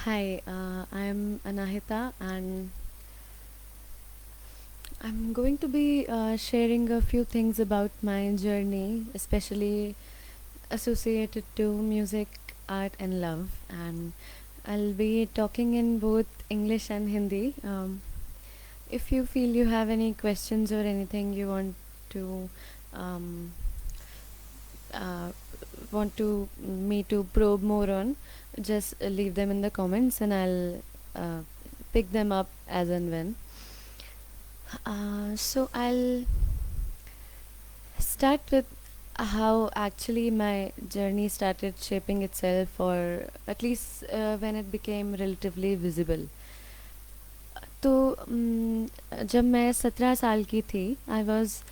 Hi, I'm Anahita, and I'm going to be sharing a few things about my journey, especially associated to music, art, and love. And I'll be talking in both English and Hindi. If you feel you have any questions or anything you to um, uh, want to me to probe more on, just leave them in the comments, and I'll pick them up as and when. So I'll start with how actually my journey started shaping itself, or at least when it became relatively visible. तो जब मैं 17 साल की थी, I was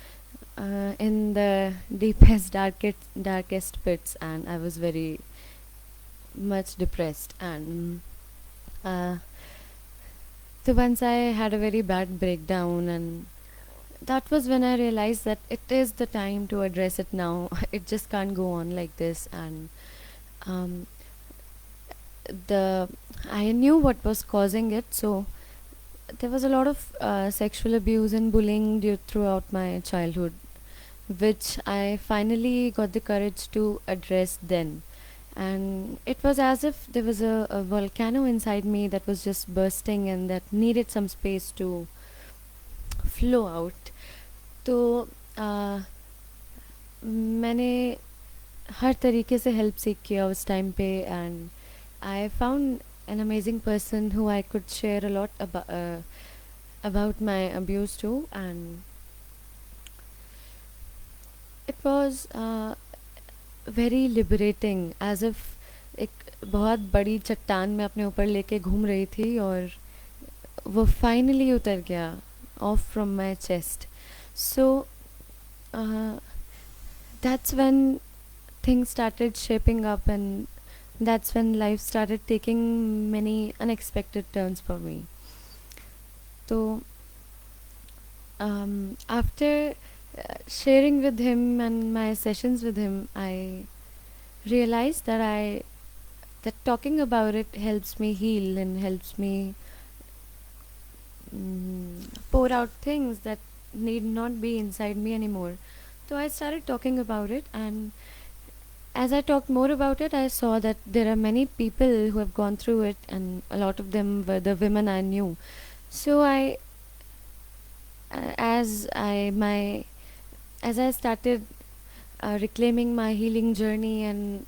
in the deepest, darkest pits, and I was very much depressed. And uh, so once I had a very bad breakdown, and that was when I realized that it is the time to address it now. It just can't go on like this. And um, the I knew what was causing it. So there was a lot of sexual abuse and bullying throughout my childhood, which I finally got the courage to address then. And it was as if there was a volcano inside me that was just bursting and that needed some space to flow out. तो मैंने हर तरीके से help सीख किया उस time पे, and I found an amazing person who I could share a lot about my abuse to. And it was very liberating, as if एक बहुत बड़ी चट्टान में अपने ऊपर लेके घूम रही थी, और वो फाइनली उतर गया off from my chest. So uh, that's when things started shaping up, and that's when life started taking many unexpected turns for me. So after sharing with him and my sessions with him, I realized that talking about it helps me heal and helps me pour out things that need not be inside me anymore. So I started talking about it, and as I talked more about it, I saw that there are many people who have gone through it, and a lot of them were the women I knew. So as I started reclaiming my healing journey, and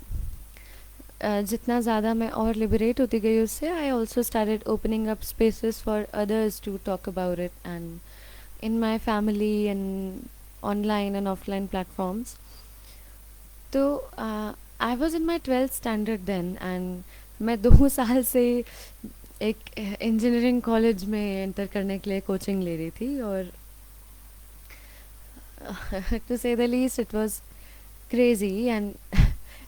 जितना ज़्यादा मैं और liberate होती गई उससे, I also started opening up spaces for others to talk about it, and in my family and online and offline platforms. तो I was in my 12th standard then, and मैं 2 साल से एक इंजीनियरिंग कॉलेज में enter करने के लिए coaching ले रही थी, और टू से the least it was crazy. And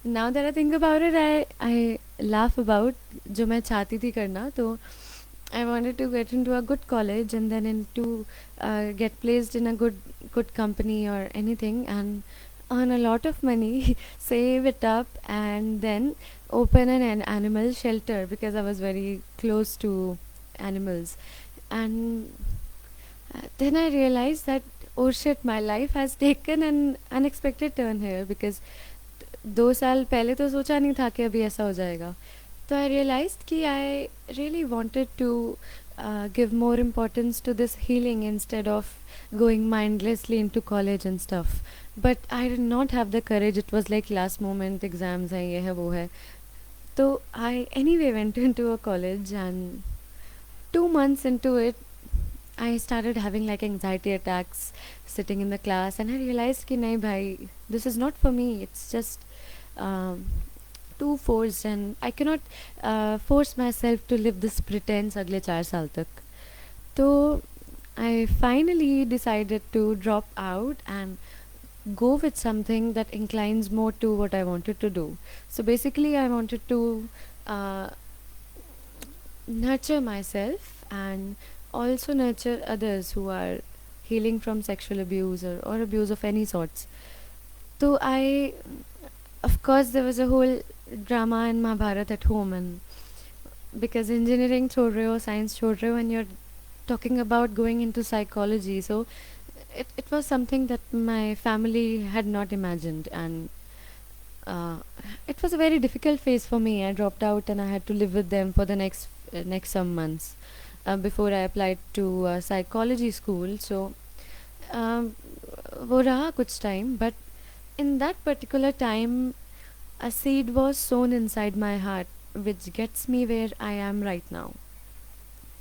now that I think about it, I laugh about जो मैं चाहती थी करना. तो I wanted to get into a good college, and then into get placed in a good company or anything, and earn a lot of money, save it up, and then open an animal shelter, because I was very close to animals. And then I realized that, oh shit, my life has taken an unexpected turn here, because 2 साल पहले तो सोचा नहीं था कि अभी ऐसा हो जाएगा. So I realized कि I really wanted to give more importance to this healing instead of going mindlessly into college and stuff. But I did not have the courage. It was like last moment exams हैं, ये है वो है. So I anyway went into a college, and 2 months into it, I started having like anxiety attacks sitting in the class, and I realized कि नहीं भाई, this is not for me. It's just too forced, and I cannot force myself to live this pretense अगले 4 साल तक. तो I finally decided to drop out and go with something that inclines more to what I wanted to do. So basically I wanted to uh, nurture myself, and also nurture others who are healing from sexual abuse, or abuse of any sorts. So of course there was a whole drama in Mahabharata at home, and because engineering छोड़ रहे हो, science छोड़ रहे हो, and you're talking about going into psychology. So it was something that my family had not imagined, and uh, it was a very difficult phase for me. I dropped out and I had to live with them for the next some months before I applied to psychology school. So um, वो रहा कुछ time, but in that particular time, a seed was sown inside my heart, which gets me where I am right now.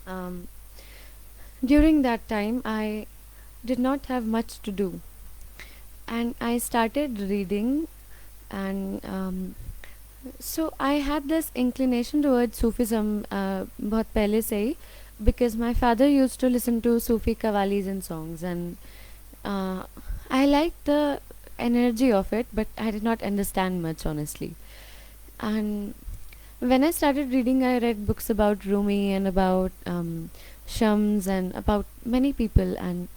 Um, During that time, I did not have much to do, and I started reading, and so I had this inclination towards Sufism बहुत पहले से ही, because my father used to listen to Sufi qawwalis and songs, and uh, I liked the energy of it, but I did not understand much, honestly. And when I started reading, I read books about Rumi and about Shams and about many people. And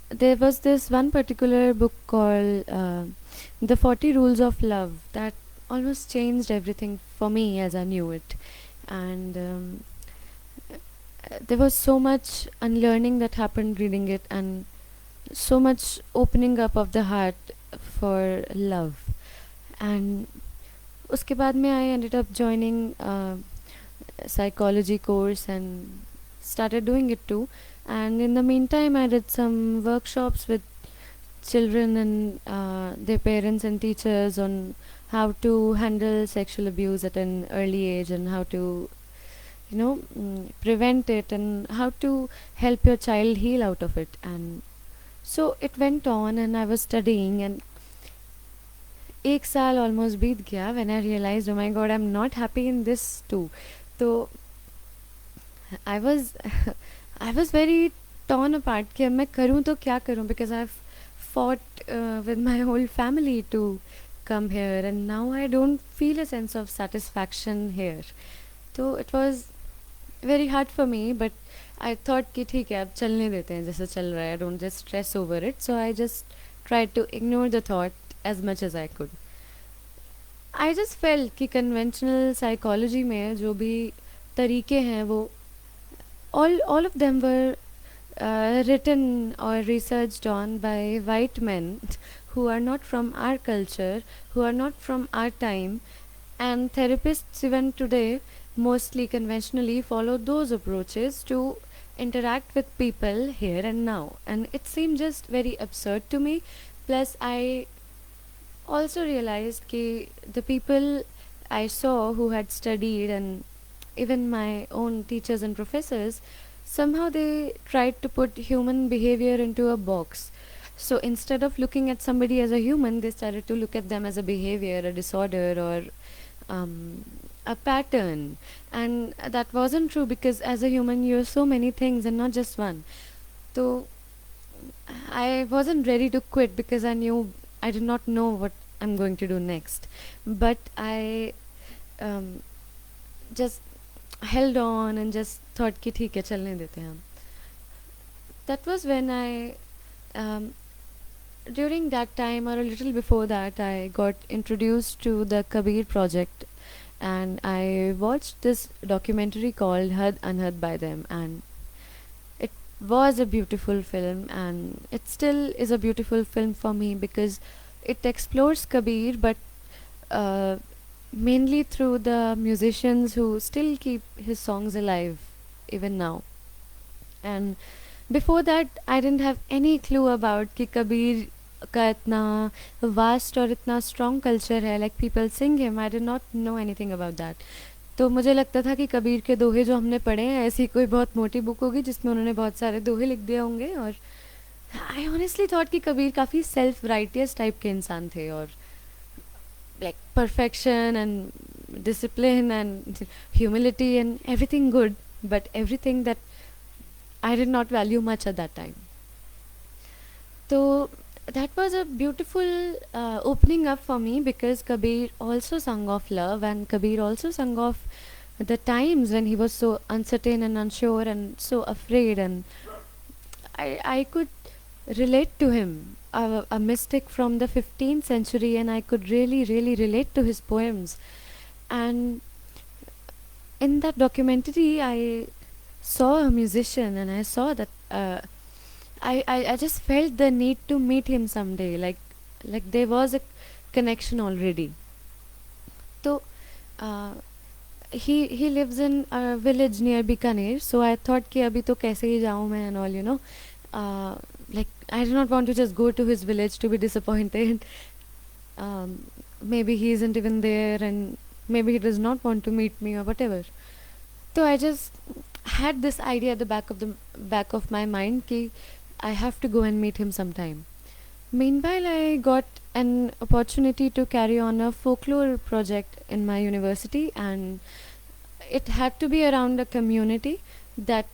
there was this one particular book called The 40 Rules of Love that almost changed everything for me as I knew it. And there was so much unlearning that happened reading it, and so much opening up of the heart for love. And उसके बाद में I ended up joining psychology course and started doing it too. And in the meantime, I did some workshops with children and their parents and teachers on how to handle sexual abuse at an early age, and how to prevent it, and how to help your child heal out of it. And so it went on, and I was studying, and एक साल almost बीत गया when I realized, oh my god, I'm not happy in this too. तो I was I was very torn apart कि अब मैं करूँ तो क्या करूँ, because I've fought with my whole family to come here, and now I don't feel a sense of satisfaction here. तो it was very hard for me, but I thought कि ठीक है अब चलने देते हैं जैसा चल रहा है, don't just stress over it. So I just tried to ignore the thought as much as I could. I just felt कि conventional psychology में जो भी तरीके हैं वो all of them were written or researched on by white men who are not from our culture, who are not from our time, and therapists even today mostly conventionally follow those approaches to interact with people here and now, and it seemed just very absurd to me. Plus I also realized that the people I saw who had studied, and even my own teachers and professors, somehow they tried to put human behavior into a box. So instead of looking at somebody as a human, they started to look at them as a behavior, a disorder, or a pattern. And that wasn't true, because as a human, you're so many things and not just one. So I wasn't ready to quit, because I did not know what I'm going to do next. But I just held on and just thought कि ठीक है चलने देते हैं हम. That was when during that time, or a little before that, I got introduced to the Kabir project, and I watched this documentary called Had Anhad by them, and it was a beautiful film, and it still is a beautiful film for me, because it explores Kabir, but mainly through the musicians who still keep his songs alive even now. And before that, I didn't have any clue about कि कबीर का इतना vast और इतना strong culture है, like people sing him. I did not know anything about that. तो मुझे लगता था कि कबीर के दोहे जो हमने पढ़े हैं ऐसी कोई बहुत मोटी बुक होगी जिसमें उन्होंने बहुत सारे दोहे लिख दिए होंगे. और I honestly thought कि कबीर काफ़ी self righteous टाइप के इंसान थे, और like perfection and discipline and humility and everything good, but everything that I did not value much at that time. So that was a beautiful opening up for me, because Kabir also sung of love, and Kabir also sung of the times when he was so uncertain and unsure and so afraid, and I could relate to him, a mystic from the 15th century, and I could really relate to his poems. And in that documentary, I saw a musician, and I saw that I just felt the need to meet him someday. Like there was a connection already. So uh, he lives in a village near Bikaner. So I thought कि अभी तो कैसे ही जाऊँ मैं and all, you know. Like I do not want to just go to his village to be disappointed. Maybe he isn't even there, and maybe he does not want to meet me or whatever. So I just had this idea at the back of my mind कि I have to go and meet him sometime. Meanwhile, I got an opportunity to carry on a folklore project in my university, and it had to be around a community that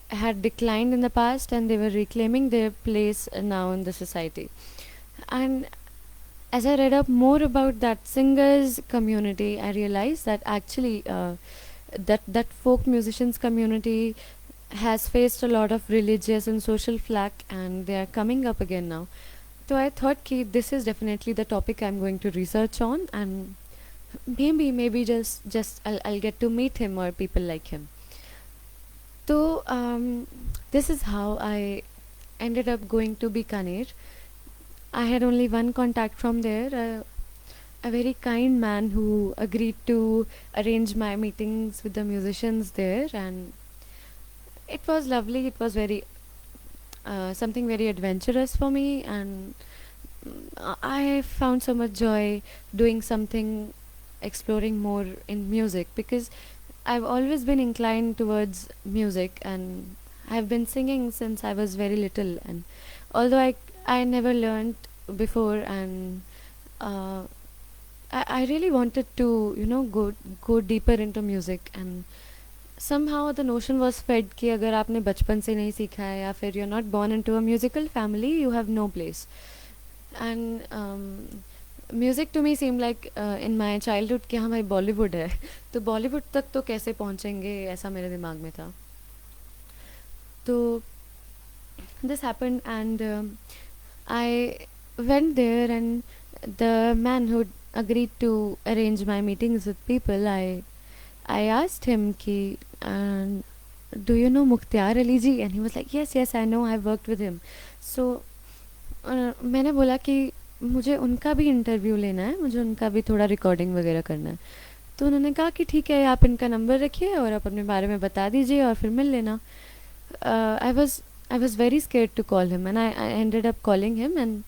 had declined in the past, and they were reclaiming their place now in the society. And as I read up more about that singers community, I realized that actually that folk musicians community has faced a lot of religious and social flack, and they are coming up again now. So I thought ki this is definitely the topic I'm going to research on, and maybe just I'll get to meet him or people like him. So this is how I ended up going to Bikaner. I had only one contact from there, a very kind man who agreed to arrange my meetings with the musicians there, and it was lovely. It was very something very adventurous for me, and I found so much joy doing something, exploring more in music, because I've always been inclined towards music, and I've been singing since I was very little. And although I never learned before, and uh, I really wanted to, you know, go deeper into music. And somehow the notion was fed कि अगर आपने बचपन से नहीं सीखा है, या फिर you're not born into a musical family, you have no place. And music to me seemed like in my childhood कि हाँ भाई बॉलीवुड है, तो बॉलीवुड तक तो कैसे पहुँचेंगे, ऐसा मेरे दिमाग में था. तो this happened, and I went there, and the man who agreed to arrange my meetings with people, I asked him कि do you know Mukhtar Ali ji? And he was like, yes, I know, I've worked with him. So मैंने बोला कि मुझे उनका भी interview लेना है, मुझे उनका भी थोड़ा रिकॉर्डिंग वगैरह करना है. तो उन्होंने कहा कि ठीक है, आप इनका नंबर रखिए और आप अपने बारे में बता दीजिए और फिर मिल लेना. I was very scared to call him, and I ended up calling him, and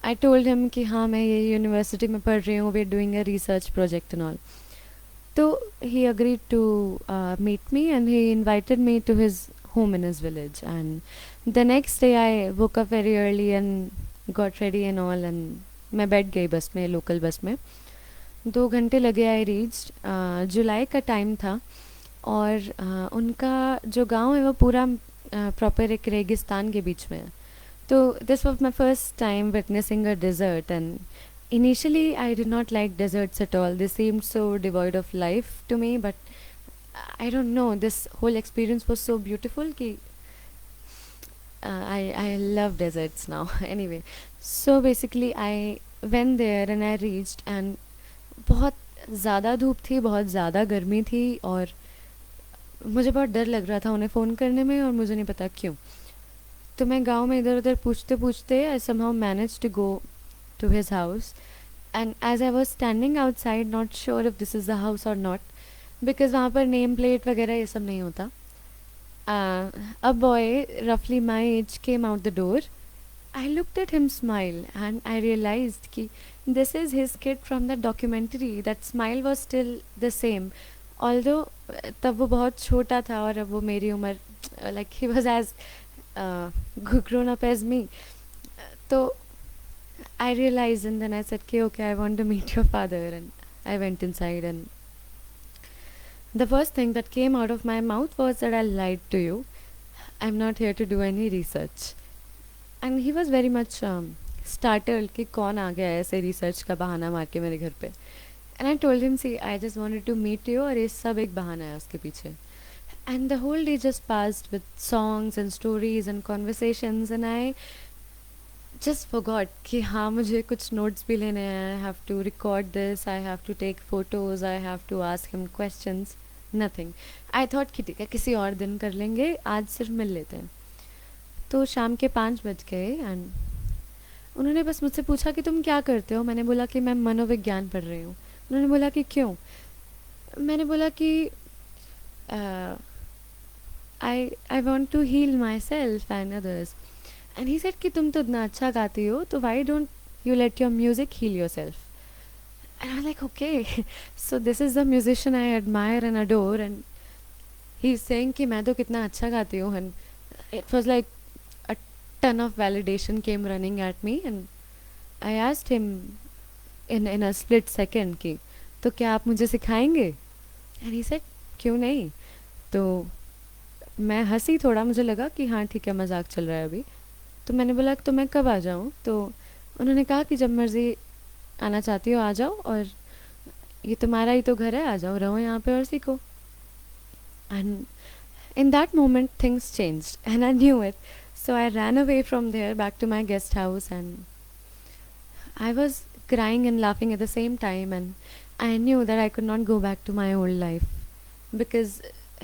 I told him कि हाँ मैं ये यूनिवर्सिटी में पढ़ रही हूँ, we are doing a research project and all. So he agreed to meet me, and he invited me to his home in his village. And the next day I woke up very early and got ready and all, and मैं बैठ गई बस में, local bus में. 2 घंटे लगे. I reached. जुलाई का time था, और उनका जो गांव है वो पूरा प्रॉपर एक रेगिस्तान के बीच में है. तो this was my first time witnessing a desert, and initially I did not like deserts at all. They seemed so devoid of life to me, but I don't know, this whole experience was so beautiful ki I love deserts now. Anyway, so basically I went there and I reached, and बहुत ज़्यादा धूप थी, बहुत ज़्यादा गर्मी थी, और मुझे बहुत डर लग रहा था उन्हें फ़ोन करने में, और मुझे नहीं पता क्यों. तो मैं गांव में इधर उधर पूछते पूछते I somehow managed to go to his house. And as I was standing outside, not sure if this is the house or not, because वहाँ पर नेम प्लेट वगैरह ये सब नहीं होता, a boy roughly my age came out the door. I looked at him smile, and I realized कि this is his kid from that documentary. That smile was still the same, although तब वो बहुत छोटा था और अब वो मेरी उम्र, like he was as grown up as me. तो I realized, and then I said, okay, I want to meet your father. And I went inside, and the first thing that came out of my mouth was that I lied to you. I'm not here to do any research. And he was very much startled कि कौन आ गया ऐसे research का बहाना मार के मेरे घर पे. And I told him, see, I just wanted to meet you, और ये सब एक बहाना है उसके पीछे. And the whole day just passed with songs and stories and conversations, and I just forgot कि हाँ मुझे कुछ notes भी लेने हैं. I have to record this, I have to take photos, I have to ask him questions. Nothing. I thought कि ठीक है किसी और दिन कर लेंगे, आज सिर्फ मिल लेते हैं. तो शाम के 5 बज गए एंड उन्होंने बस मुझसे पूछा कि तुम क्या करते हो. मैंने बोला कि मैं मनोविज्ञान पढ़ रही हूँ. उन्होंने बोला कि क्यों. मैंने बोला कि I want to heal my self and others. And he said कि तुम तो इतना अच्छा गाती हो, तो why don't you let your music heal yourself. And I was like, okay, so this is the musician I admire and adore, and he's saying कि मैं तो कितना अच्छा गाती हूँ. And it was like a ton of validation came running at me, and I asked him in a split second कि तो क्या आप मुझे सिखाएंगे. And he said क्यों नहीं. तो मैं हंसी थोड़ा, मुझे लगा कि हाँ ठीक है मजाक चल रहा है अभी. तो मैंने बोला तो मैं कब आ जाऊँ. तो उन्होंने कहा कि जब मर्ज़ी आना चाहती हो आ जाओ, और ये तुम्हारा ही तो घर है, आ जाओ रहो यहाँ पे और सीखो. And in that moment things changed and I knew it. So I ran away from there back to my guest house and I was crying and laughing at the same time, and I knew that I could not go back to my old life because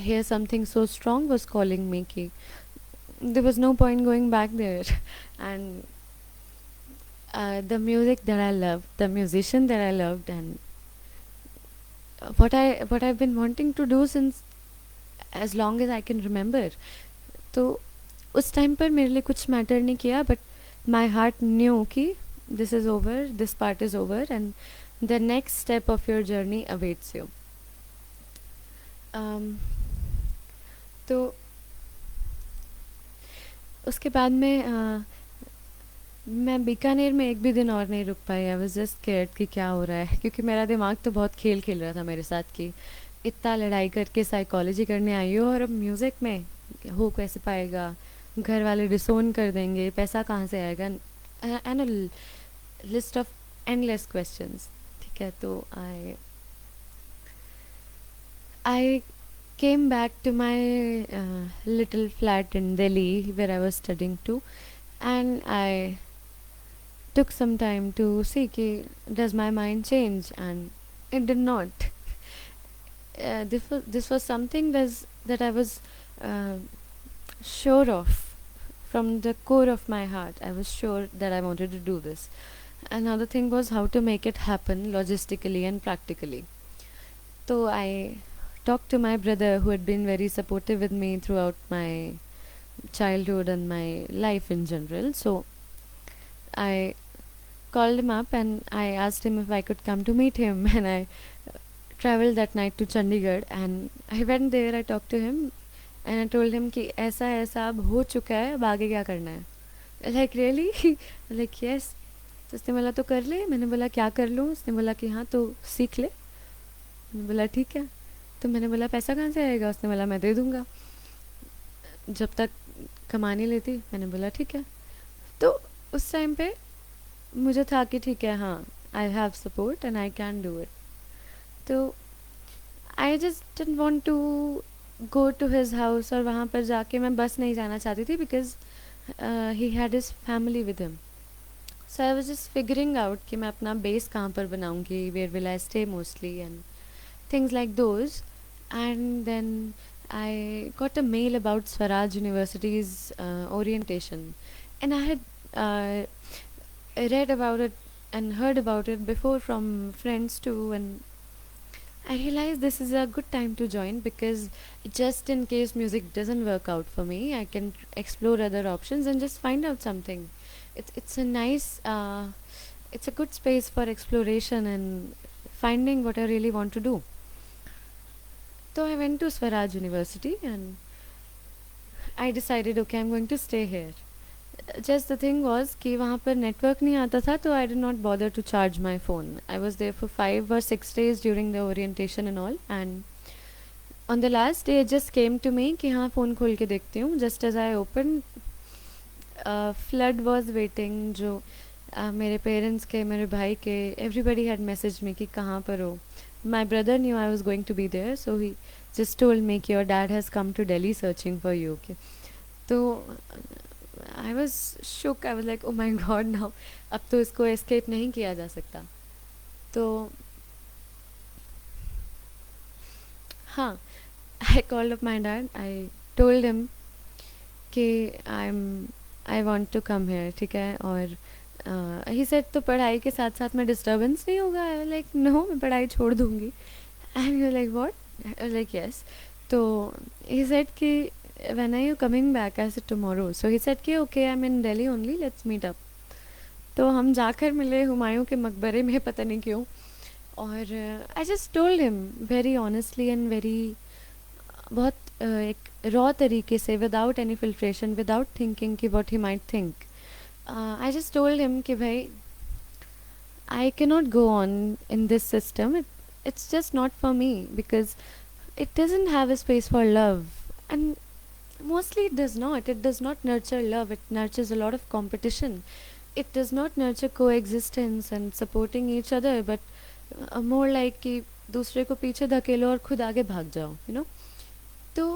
here something so strong was calling me ki there was no point going back there. And the music that I loved, the musician that I loved, and what I've been wanting to do since as long as I can remember. तो उस time पर मेरे लिए कुछ matter नहीं किया, but my heart new कि this is over, this part is over and the next step of your journey awaits you. तो उसके बाद में मैं बीकानेर में एक भी दिन और नहीं रुक पाई. आई वाज जस्ट स्कैर्ड कि क्या हो रहा है, क्योंकि मेरा दिमाग तो बहुत खेल खेल रहा था मेरे साथ कि इतना लड़ाई करके साइकोलॉजी करने आई हो और अब म्यूज़िक में हो कैसे पाएगा, घर वाले डिसोन कर देंगे, पैसा कहाँ से आएगा, and a list of endless questions. ठीक है. तो आई came back to my little flat in Delhi where I was studying too, and I took some time to see कि does my mind change, and it did not. This was something that I was uh, sure of from the core of my heart. I was sure that I wanted to do this. Another thing was how to make it happen logistically and practically. So I talked to my brother who had been very supportive with me throughout my childhood and my life in general. So I called him up and I asked him if I could come to meet him, and I traveled that night to Chandigarh and I went there. I talked to him and I told him कि ऐसा ऐसा अब हो चुका है, अब आगे क्या करना है. Like really? Like yes. तो उसने बोला तो कर ले. मैंने बोला क्या कर लूँ. उसने बोला कि हाँ तो सीख ले. मैंने बोला ठीक है. तो मैंने बोला पैसा कहाँ से आएगा. उसने बोला मैं दे दूँगा जब तक कमा नहीं लेती. मैंने बोला ठीक है. तो उस टाइम पे मुझे था कि ठीक है हाँ I have support and I can do it. तो I just didn't want to go to his house और वहाँ पर जाके मैं बस नहीं जाना चाहती थी because he had his family with him. So I was just figuring out कि मैं अपना बेस कहाँ पर बनाऊँगी, where will I stay mostly and things like those. And then I got a mail about Swaraj University's orientation, and I had read about it and heard about it before from friends too, and I realized this is a good time to join because just in case music doesn't work out for me, I can explore other options and just find out something. It's a nice it's a good space for exploration and finding what I really want to do. So I went to Swaraj University and I decided okay I'm going to stay here. Just the thing was कि वहाँ पर network नहीं आता था, तो I did not bother to charge my phone. I was there for 5 or 6 days during the orientation and all, and on the last day it just came to me कि हाँ phone खोल के देखती हूँ. Just as I opened, flood was waiting. जो मेरे parents के, मेरे भाई के, everybody had messaged me कि कहाँ पर हो. My brother knew I was going to be there, so he just told me कि your dad has come to Delhi searching for you. Okay. तो I was shook. I was like, oh my god, now अब तो इसको escape नहीं किया जा सकता. तो हाँ I called up my dad. I told him कि I want to come here, ठीक है. और ही सेड तो पढ़ाई के साथ साथ में डिस्टर्बेंस नहीं होगा. आई लाइक नो, मैं पढ़ाई छोड़ दूंगी. And you like what, like yes. तो ही सेड कि when are you coming back, I said tomorrow. So he said कि okay, I am in Delhi only, let's meet up. तो हम जाकर मिले हुमायूं के मकबरे में, पता नहीं क्यों. और I just told him very honestly and very, बहुत एक रॉ तरीके से, without any filtration, without thinking कि what he might think. I just told him कि भाई, I can not go on in this system. It's just not for me because it doesn't have a space for love, and mostly it does not. It does not nurture love. It nurtures a lot of competition. It does not nurture coexistence and supporting each other, but more like कि दूसरे को पीछे धकेलो और खुद आगे भाग जाओ, you know. तो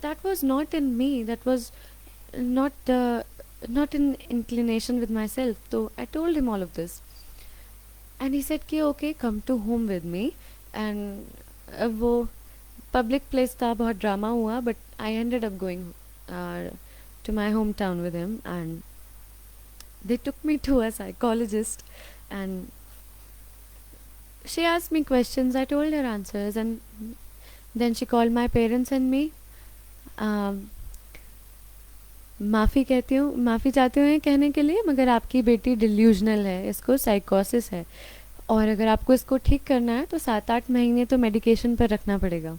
that was not in me. That was not an inclination with myself. So I told him all of this. And he said कि okay, come to home with me. And वो public place था, बहुत drama हुआ, but I ended up going to my home town with him. And they took me to a psychologist and she asked me questions. I told her answers and then she called my parents and me. माफ़ी कहती हूँ, माफ़ी चाहती हूँ ये कहने के लिए, मगर आपकी बेटी डिल्यूजनल है, इसको साइकोसिस है, और अगर आपको इसको ठीक करना है तो 7-8 महीने तो मेडिकेशन पर रखना पड़ेगा.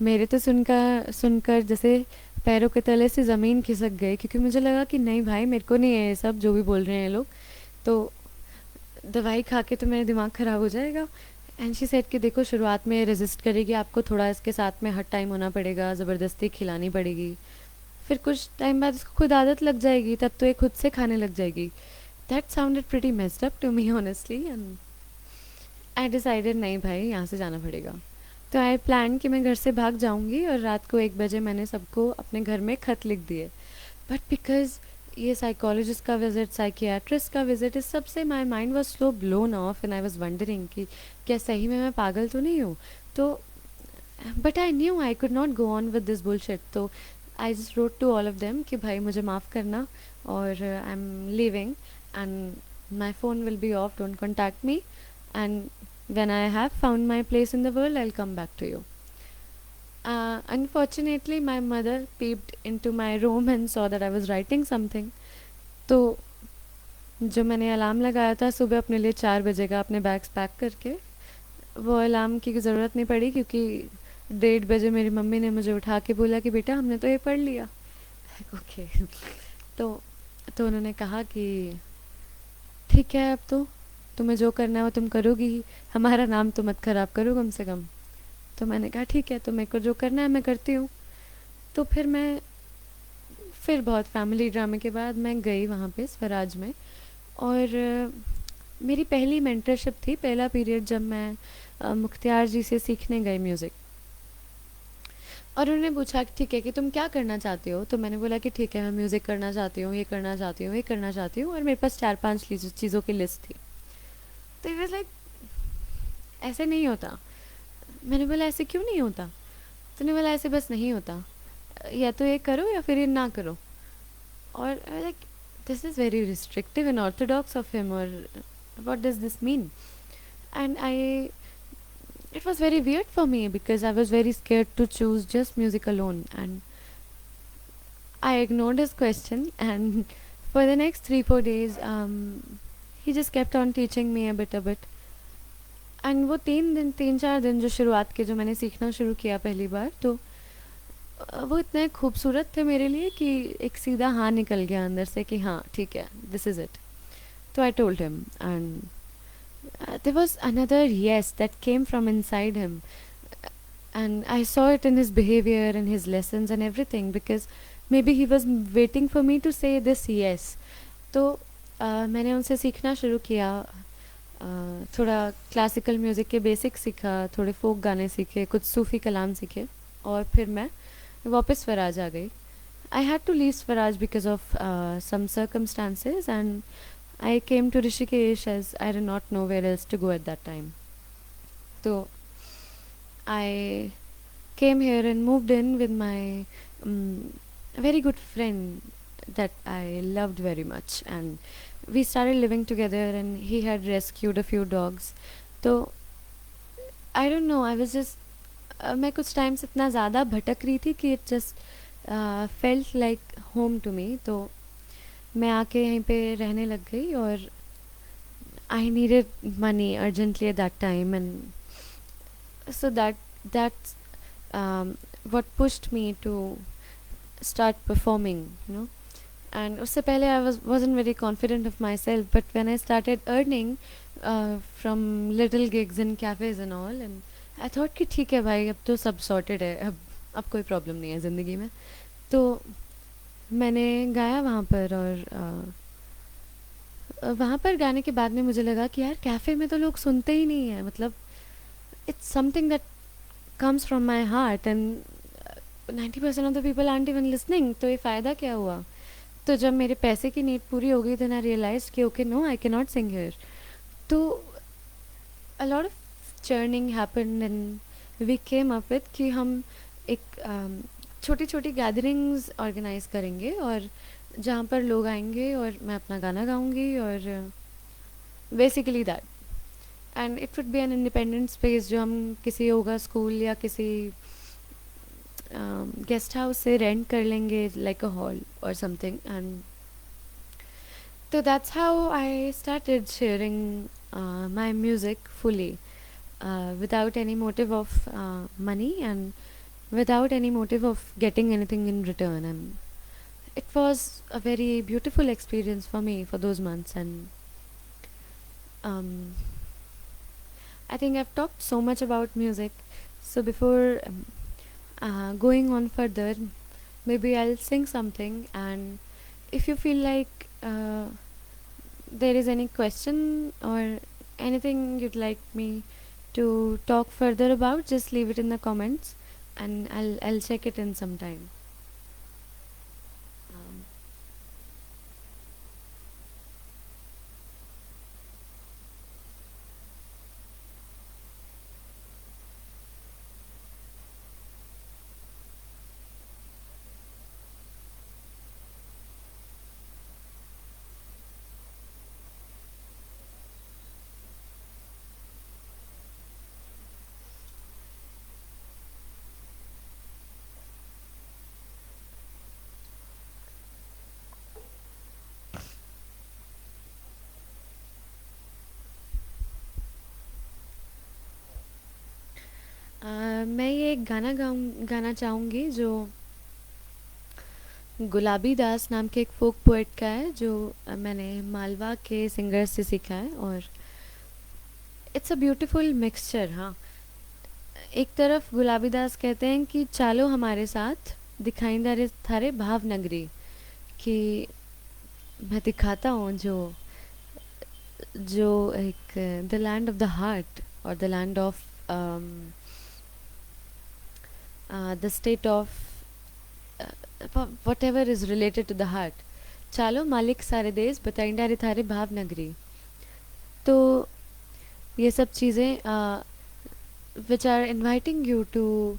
मेरे तो सुनकर जैसे पैरों के तले से ज़मीन खिसक गई, क्योंकि मुझे लगा कि नहीं भाई, मेरे को नहीं है ये सब जो भी बोल रहे हैं लोग, तो दवाई खा के तो मेरा दिमाग ख़राब हो जाएगा. एंड शी सेड कि देखो, शुरुआत में रेजिस्ट करेगी, आपको थोड़ा इसके साथ में हर टाइम होना पड़ेगा, ज़बरदस्ती खिलानी पड़ेगी, फिर कुछ टाइम बाद इसको खुद आदत लग जाएगी, तब तो ये खुद से खाने लग जाएगी. That sounded pretty messed up to me honestly. And I decided नहीं भाई, यहाँ से जाना पड़ेगा. तो आई प्लान कि मैं घर से भाग जाऊँगी, और रात को 1 बजे मैंने सबको अपने घर में ख़त लिख दिए. बट बिकॉज ये साइकोलॉजिस्ट का विज़िट, साइकियाट्रिस्ट का विज़िट, इस सब से my mind was slow blown of and I was wondering कि क्या सही में मैं पागल तो नहीं हूँ. तो but I knew I could not go on with this bullshit. तो I just wrote to all of them कि भाई मुझे माफ़ करना, और I'm leaving and my phone will be off, don't contact me, and when I have found my place in the world I'll come back to you. Unfortunately my mother peeped into my room and saw that I was writing something. तो जो मैंने alarm लगाया था सुबह अपने लिए 4 बजे का, अपने बैग्स पैक करके, वो अलार्म की ज़रूरत नहीं पड़ी, क्योंकि 1:30 बजे मेरी मम्मी ने मुझे उठा के बोला कि बेटा हमने तो ये पढ़ लिया. ओके. तो उन्होंने कहा कि ठीक है, अब तो तुम्हें जो करना है वो तुम करोगी, हमारा नाम तो मत ख़राब करो कम से कम. तो मैंने कहा ठीक है, तो मेरे को जो करना है मैं करती हूँ. तो फिर बहुत फैमिली ड्रामे के बाद मैं गई वहाँ पे स्वराज में, और मेरी पहली मेंटरशिप थी, पहला पीरियड जब मैं मुख्तियार जी से सीखने गई म्यूज़िक. और उन्होंने पूछा कि ठीक है कि तुम क्या करना चाहती हो. तो मैंने बोला कि ठीक है, मैं म्यूज़िक करना चाहती हूँ, ये करना चाहती हूँ, ये करना चाहती हूँ, और मेरे पास 4-5 चीज़ों की लिस्ट थी. तो इट वाज लाइक ऐसे नहीं होता. मैंने बोला ऐसे क्यों नहीं होता. तो उन्होंने बोला ऐसे बस नहीं होता, या तो ये करो या फिर ये ना करो. और like this is very restrictive and orthodox of him, और what does this mean. And it was very weird for me because I was very scared to choose just music alone, and I ignored his question. And for the next 3-4 days he just kept on teaching me a bit. And वो 3-4 दिन जो शुरुआत के, जो मैंने सीखना शुरू किया पहली बार, तो वो इतने खूबसूरत थे मेरे लिए कि एक सीधा हाँ निकल गया अंदर से कि हाँ ठीक है, दिस इज़ इट. तो I told him, and there was another yes that came from inside him, and I saw it in his behavior and his lessons and everything, because maybe he was waiting for me to say this yes. तो मैंने उनसे सीखना शुरू किया, थोड़ा classical music के basic सीखा, थोड़े फोक गाने सीखे, कुछ सूफ़ी कलाम सीखे, और फिर मैं वापस स्वराज आ गई. I had to leave Swaraj because of some circumstances, and I came to Rishikesh as I did not know where else to go at that time. So I came here and moved in with my um, very good friend that I loved very much, and we started living together. And he had rescued a few dogs. तो I don't know, I was just मैं कुछ time से इतना ज़्यादा भटक रही थी कि it just felt like home to me. तो मैं आके यहीं पे रहने लग गई, और I needed money urgently at that time, and so that's what pushed me to start performing, you know. And उससे पहले I wasn't very confident of myself, but when I started earning from little gigs in cafes and all, and I thought कि ठीक है भाई, अब तो सब sorted है, अब कोई problem नहीं है ज़िंदगी में. तो मैंने गाया वहाँ पर, और वहाँ पर गाने के बाद में मुझे लगा कि यार कैफ़े में तो लोग सुनते ही नहीं है, मतलब it's something that comes from my heart, and 90% of the people aren't even listening. तो ये फ़ायदा क्या हुआ? तो जब मेरे पैसे की नीड पूरी हो गई, then I realized कि okay, no, I cannot sing here. तो a lot of churning happened, and we came up with कि हम एक छोटी छोटी गैदरिंग्स ऑर्गेनाइज करेंगे, और जहाँ पर लोग आएंगे और मैं अपना गाना गाऊंगी, और basically that. And it would be an independent space जो हम किसी योगा स्कूल या किसी गेस्ट हाउस से रेंट कर लेंगे, लाइक अ हॉल और something. And so that's how I started sharing my music fully, without any motive of money, and without any motive of getting anything in return. And it was a very beautiful experience for me for those months. And I think I've talked so much about music, so before going on further, maybe I'll sing something, and if you feel like there is any question or anything you'd like me to talk further about, just leave it in the comments, and I'll check it in some time. Um, मैं ये एक गाना चाहूँगी जो गुलाबी दास नाम के एक फोक पोएट का है, जो मैंने मालवा के सिंगर से सीखा है. और इट्स अ ब्यूटीफुल मिक्सचर. हाँ, एक तरफ गुलाबी दास कहते हैं कि चालो हमारे साथ दिखाई दारे थारे भावनगरी, कि मैं दिखाता हूँ जो जो एक the land of the heart, और the land of the state of whatever is related to the heart. चालो मालिक सारे देश बताइंडा रे थारे भावनगरी. तो ये सब चीज़ें which are inviting you to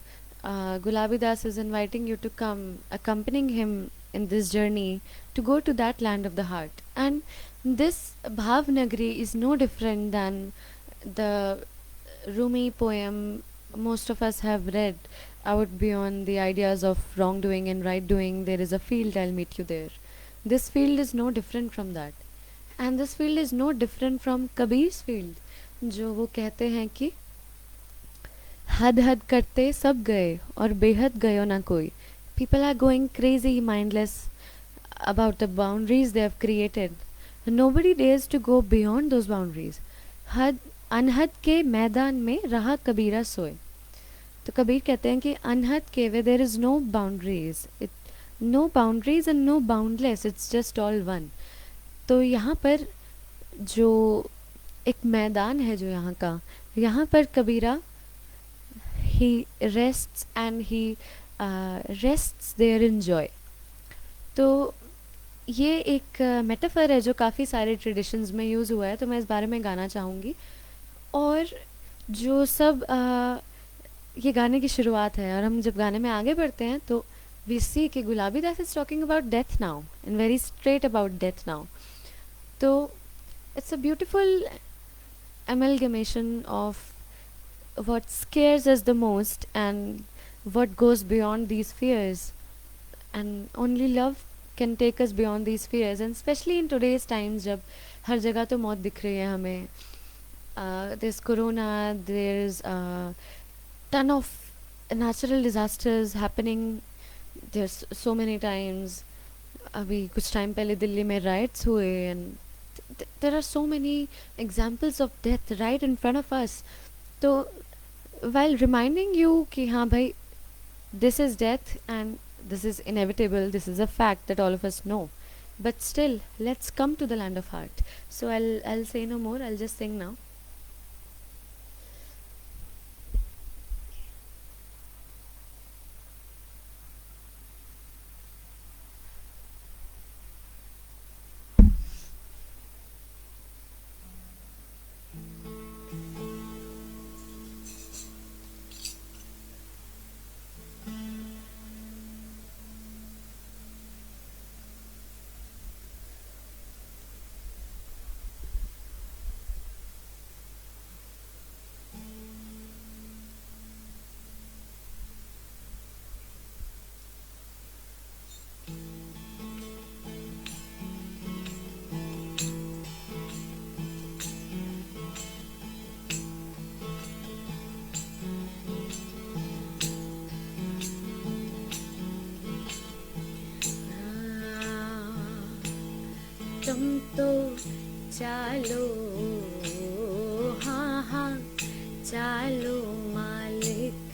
Gulabi Das is inviting you to come, accompanying him in this journey to go to that land of the heart. And this Bhavnagri is no different than the Rumi poem most of us have read. Out beyond the ideas of wrongdoing and right doing, there is a field, I'll meet you there. This field is no different from that. And this field is no different from Kabir's field, जो वो कहते हैं कि हद हद करते सब गए और बेहद गयो ना कोई. People are going crazy, mindless about the boundaries they have created. Nobody dares to go beyond those boundaries. हद अनहद के मैदान में रहा कबीरा सोए. तो कबीर कहते हैं कि अनहद के वे there is no boundaries, no boundaries and no boundless, it's just all one. तो यहाँ पर जो एक मैदान है जो यहाँ का, यहाँ पर Kabira he rests and he rests there in joy. तो ये एक मेटाफर है जो काफ़ी सारे ट्रेडिशंस में यूज़ हुआ है, तो मैं इस बारे में गाना चाहूँगी. और जो सब ये गाने की शुरुआत है, और हम जब गाने में आगे बढ़ते हैं तो वी सी कि Gulabi Das is talking about death now and very straight about death now. तो it's a beautiful amalgamation of what scares us the most and what goes beyond these fears, and only love can take us beyond these fears, and especially in today's times जब हर जगह तो मौत दिख रही है हमें. There's corona, there's a ton of natural disasters happening. There's so many times. अभी कुछ टाइम पहले दिल्ली में राइट्स हुए, and there are so many examples of death right in front of us. तो while reminding you कि हाँ भाई, this is death and this is inevitable, this is a fact that all of us know, but still let's come to the land of heart. So I'll say no more, I'll just sing now. तुम तो चालो, हाँ हाँ चालो मालिक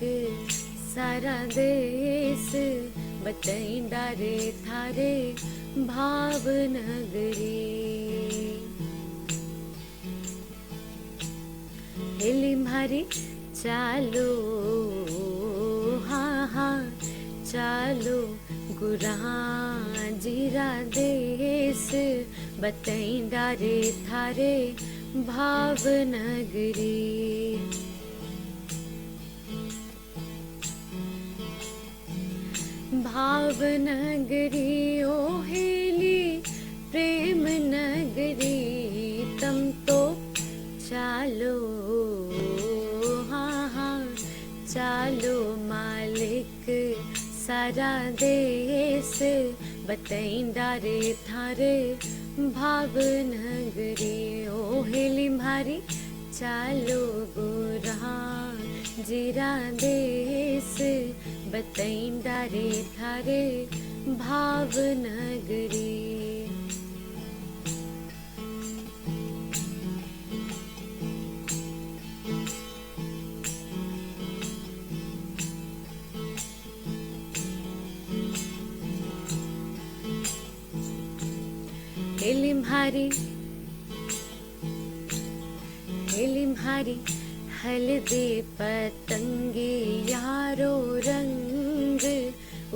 सारा देश, बतई डारे थारे भावनगरी. हिली मारी चालो, हाँ हाँ चालो गुरा जीरा देश, बतई डारे थारे भावनगरी. भावनगरी ओ हेली प्रेम नगरी, तम तो चालो, हाँ हाँ चालो मालिक सारा देश, बतई डारे थारे भावनगरी. ओ हेली मारी चालो गोरा जीरा देश, बतई डारे थारे भावनगरी. हेली म्हारी हल्दी पतंगी यारो रंग,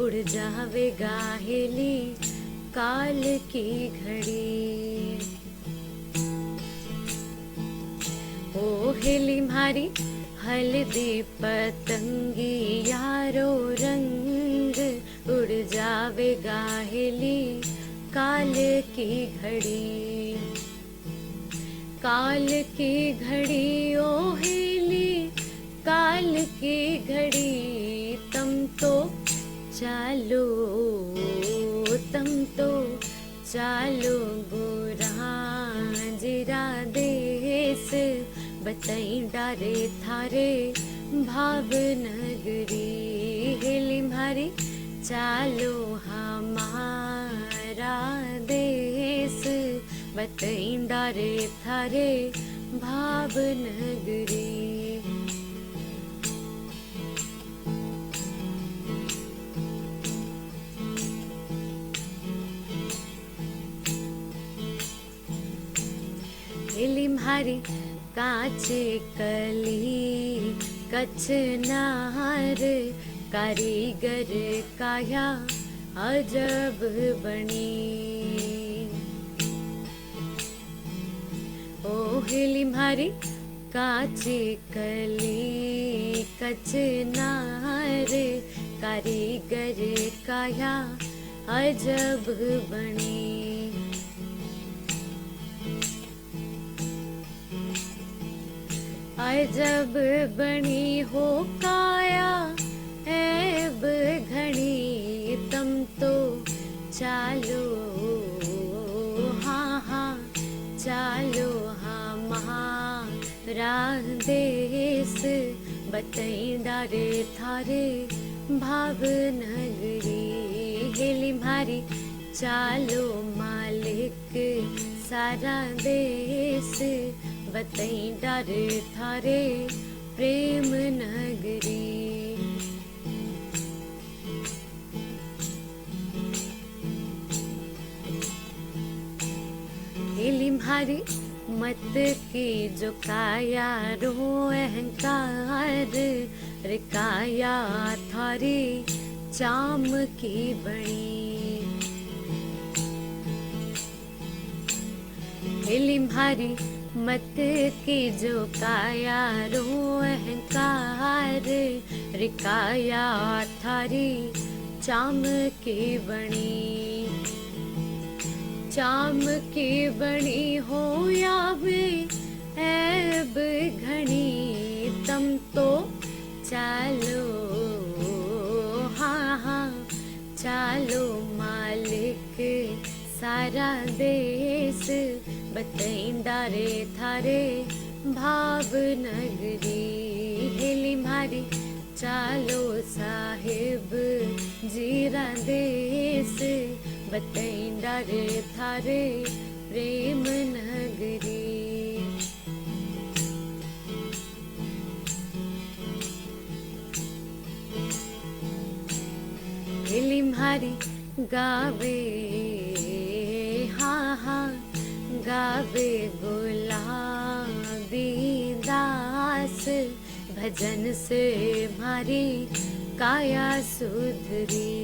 उड़ जावेगा हेली काल की घड़ी. ओ हेली म्हारी हल्दी पतंगी यारो रंग, उड़ जावेगा हेली काल की घड़ी. काल की घड़ी ओ हेली काल की घड़ी, तम तो चालो, तम तो चालो गोरा जीरा देश, बतई डारे थारे भावनगरी. हेली म्हारी चालो हमारा देश, बतई डारे थारे भावनगरी. हेली म्हारी काचे कली कचनार, कारीगर काया अजब बनी. ओ हेली म्हारी काची कली कचनार कारीगर काया अजब बनी। अजब बनी हो काया ऐब घड़ी, तम तो चालो हाँ हाँ चालो हाँ महारा देश, बतई डारे थारे भाव नगरी। हेली भारी चालो मालिक सारा देश, बतई डारे थारे प्रेम नगरी। हेली भारी मत की जो काया रो अहंकार, रे काया थारी चाम की बणी। हेली भारी मत की जो काया रो अहंकार, रे काया थारी चाम की बणी। चाम की बणी हो या वे ऐब घनी, तम तो चालो हाँ हाँ चालो मालिक सारा देश, बतई डारे थारे भाव नगरी। हेली भारी चालो साहिब जीरा देश, बतई डारे थारे प्रेम नगरी। हेली भारी गावे हाँ हाँ गावे गुलाबी दास, भजन से भारी काया सुधरी।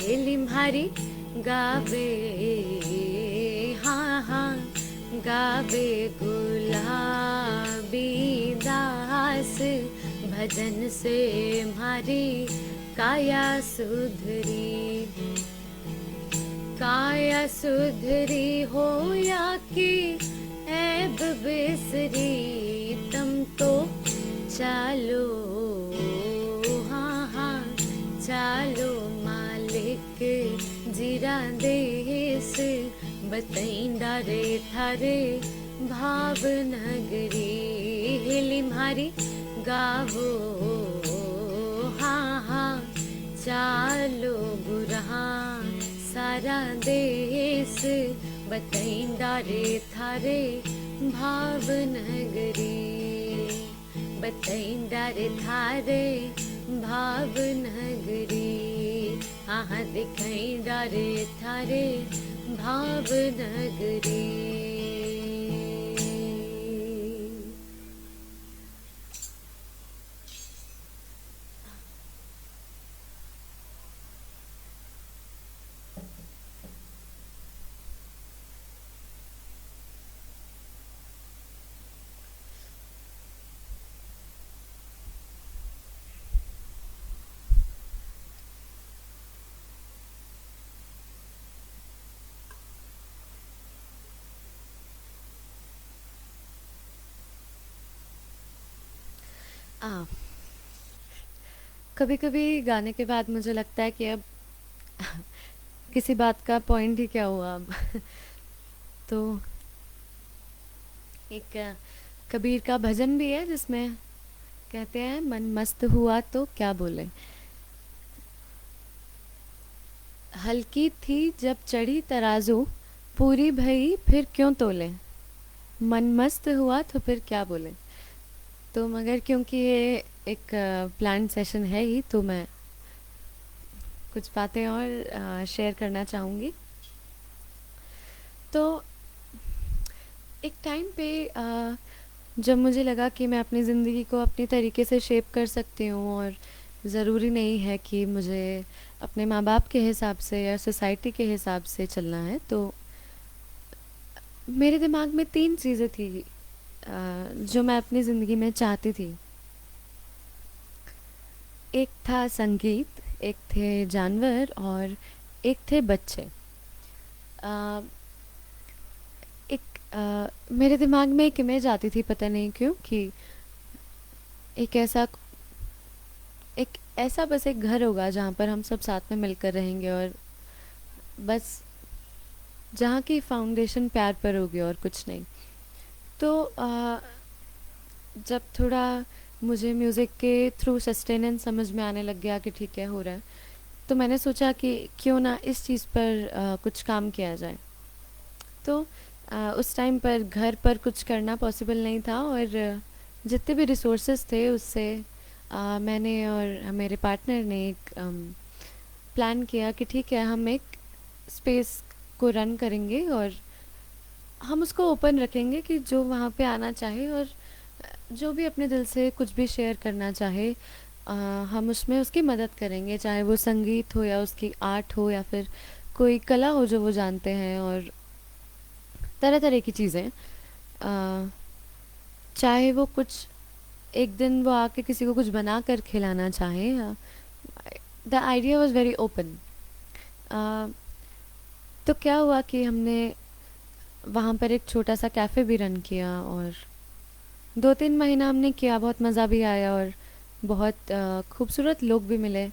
हेली भारी गावे हाँ हाँ गावे गुलाबी दास, भजन से भारी काया सुधरी। काया सुधरी हो या कि ऐब बिसरी, तम तो चालो हाँ हाँ चालो मालिक जीरा देश, बतई डारे थारे भाव नगरी। हेली भारी गावो हाँ हाँ चालो बुरहा सारा देश, बतई डारे थारे भाव नगरी। बतई डारे थारे भाव नगरी, हाँ दिखाई डारे थारे भाव नगरी। कभी कभी गाने के बाद मुझे लगता है कि अब किसी बात का पॉइंट ही क्या हुआ अब। तो एक कबीर का भजन भी है जिसमें कहते हैं, मन मस्त हुआ तो क्या बोले, हल्की थी जब चढ़ी तराजू, पूरी भई फिर क्यों तोले, मन मस्त हुआ तो फिर क्या बोले। तो मगर क्योंकि ये एक प्लान सेशन है ही, तो मैं कुछ बातें और शेयर करना चाहूँगी। तो एक टाइम पे जब मुझे लगा कि मैं अपनी ज़िंदगी को अपनी तरीके से शेप कर सकती हूँ और ज़रूरी नहीं है कि मुझे अपने माँ बाप के हिसाब से या सोसाइटी के हिसाब से चलना है, तो मेरे दिमाग में 3 चीज़ें थी जो मैं अपनी ज़िंदगी में चाहती थी। एक था संगीत, एक थे जानवर और एक थे बच्चे। अ, एक मेरे दिमाग में एक इमेज आती थी, पता नहीं क्यों, कि एक ऐसा एक ऐसा बस एक घर होगा जहाँ पर हम सब साथ में मिलकर रहेंगे, और बस जहाँ की फाउंडेशन प्यार पर होगी और कुछ नहीं। तो जब थोड़ा मुझे म्यूज़िक के थ्रू सस्टेनेंस समझ में आने लग गया कि ठीक है, हो रहा है, तो मैंने सोचा कि क्यों ना इस चीज़ पर कुछ काम किया जाए। तो उस टाइम पर घर पर कुछ करना पॉसिबल नहीं था, और जितने भी रिसोर्सेज थे उससे मैंने और मेरे पार्टनर ने एक प्लान किया कि ठीक है, हम एक स्पेस को रन करेंगे और हम उसको ओपन रखेंगे कि जो वहाँ पे आना चाहे और जो भी अपने दिल से कुछ भी शेयर करना चाहे, हम उसमें उसकी मदद करेंगे, चाहे वो संगीत हो या उसकी आर्ट हो या फिर कोई कला हो जो वो जानते हैं, और तरह तरह की चीज़ें। चाहे वो कुछ एक दिन वो आके किसी को कुछ बना कर खिलाना चाहे, the idea was very open. तो क्या हुआ कि हमने वहाँ पर एक छोटा सा कैफ़े भी रन किया, और 2-3 महीना हमने किया, बहुत मज़ा भी आया और बहुत खूबसूरत लोग भी मिले,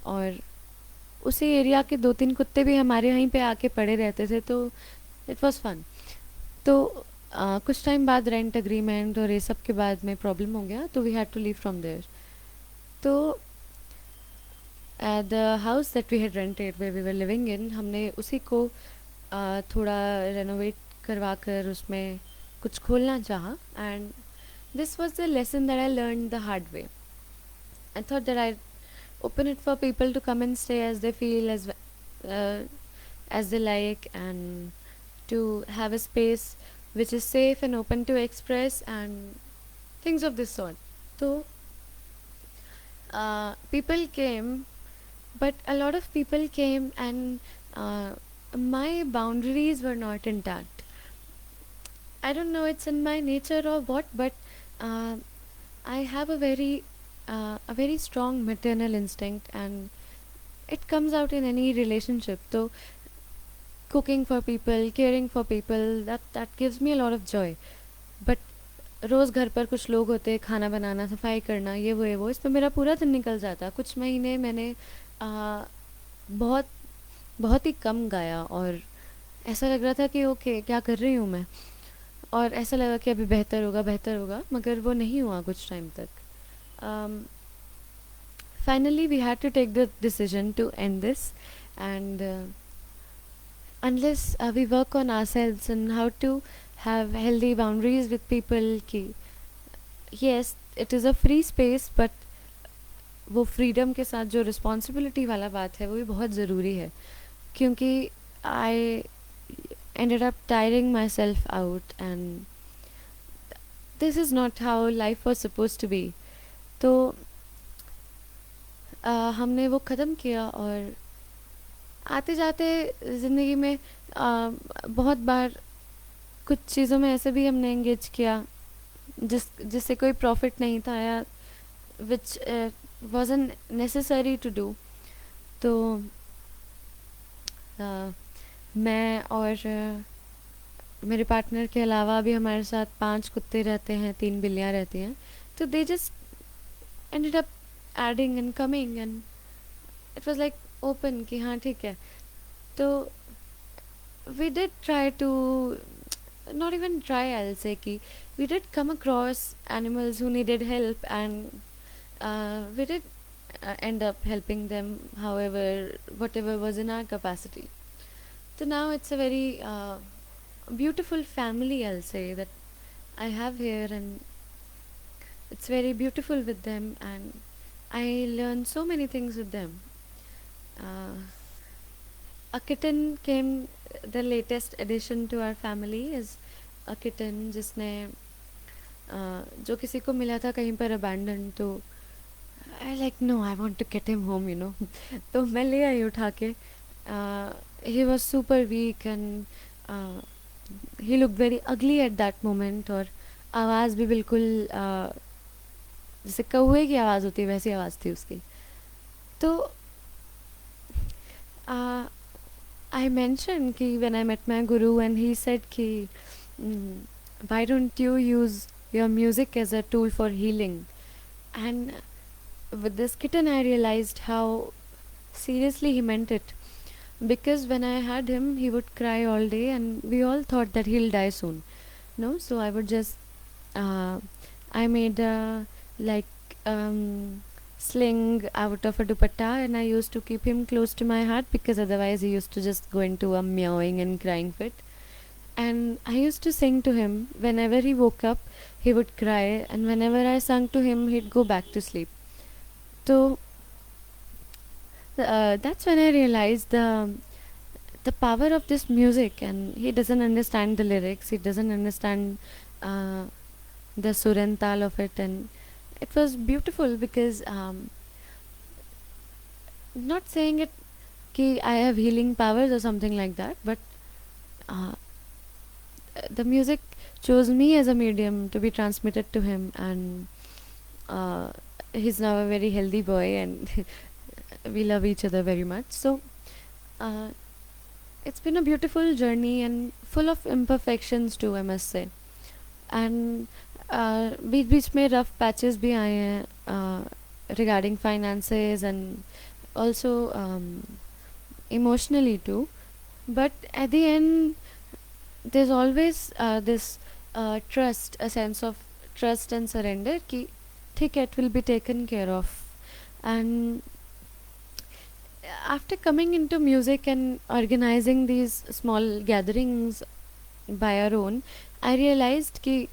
और उसी एरिया के 2-3 कुत्ते भी हमारे यहीं पे आके पड़े रहते थे, तो इट वाज फन। तो कुछ टाइम बाद रेंट एग्रीमेंट और ये सब के बाद में प्रॉब्लम हो गया, तो we had to leave from there. तो the house that we had rented where we were living in, हमने उसी को थोड़ा रेनोवेट करवा कर उसमें कुछ खोलना चाहा, and this was the lesson that I learned the hard way. I thought that I'd open it for people to come and stay as they feel, uh, as they like, and to have a space which is safe and open to express and things of this sort. So people came, but a lot of people came, and my boundaries were not intact. I don't know, it's in my nature or what, but uh, I have a very strong maternal instinct, and it comes out in any relationship. So cooking for people, caring for people, that gives me a lot of joy. But रोज़ घर पर कुछ लोग होते, खाना बनाना, सफाई करना, ये वो इसमें मेरा पूरा दिन निकल जाता। कुछ महीने मैंने बहुत बहुत ही कम गाया, और ऐसा लग रहा था कि ओके, क्या कर रही हूँ मैं, और ऐसा लगा कि अभी बेहतर होगा, मगर वो नहीं हुआ कुछ टाइम तक। Finally, we had to take the decision to end this, and unless we work on ourselves and how to have healthy boundaries with people, ki yes, it is a free space, but वो freedom के साथ जो responsibility वाला बात है वो भी बहुत ज़रूरी है, क्योंकि आई ended up tiring myself out, and this is not how life was supposed to be. तो हमने वो ख़त्म किया, और आते जाते ज़िंदगी में बहुत बार कुछ चीज़ों में ऐसे भी हमने एंगेज किया जिससे कोई प्रॉफिट नहीं था, या विच wasn't necessary to do. तो मैं और मेरे पार्टनर के अलावा भी हमारे साथ 5 कुत्ते रहते हैं, 3 बिल्लियाँ रहती हैं, तो they just ended up adding and coming, and it was like open कि हाँ ठीक है। तो we did try to, not even try, I'll say, ki we did come across animals who needed help, and we did end up helping them, however, whatever was in our capacity. So now it's a very beautiful family, I'll say, that I have here, and it's very beautiful with them, and I learn so many things with them. uh, a kitten came, the latest addition to our family is a kitten जिसने जो किसी को मिला था कहीं पर abandoned, तो I like no, I want to get him home, you know. तो मैं ले आई उठा के. He was super weak, and he looked very ugly at that moment, और आवाज़ भी बिल्कुल जैसे कौवे की आवाज़ होती है वैसी आवाज़ थी उसकी। तो आई मेंशन कि when I met my guru and he said कि why don't you use your music as a tool for healing. And with this kitten I realized how seriously he meant it, because when I had him he would cry all day and we all thought that he'll die soon. No, so I would just I made a like sling out of a dupatta and I used to keep him close to my heart, because otherwise he used to just go into a meowing and crying fit. And I used to sing to him. Whenever he woke up he would cry, and whenever I sang to him he'd go back to sleep. So that's when I realized the power of this music. And he doesn't understand the lyrics, he doesn't understand uh, the sur and tal of it. And it was beautiful because not saying it ki I have healing powers or something like that, but uh, the music chose me as a medium to be transmitted to him. And uh, he's now a very healthy boy, and we love each other very much. So uh, it's been a beautiful journey and full of imperfections too, I must say. And बीच बीच में rough patches भी आए हैं regarding finances and also emotionally too. But at the end there's always this trust, a sense of trust and surrender कि ठीक है, it will be taken care of. And after coming into music and organizing these small gatherings by our own, I realized कि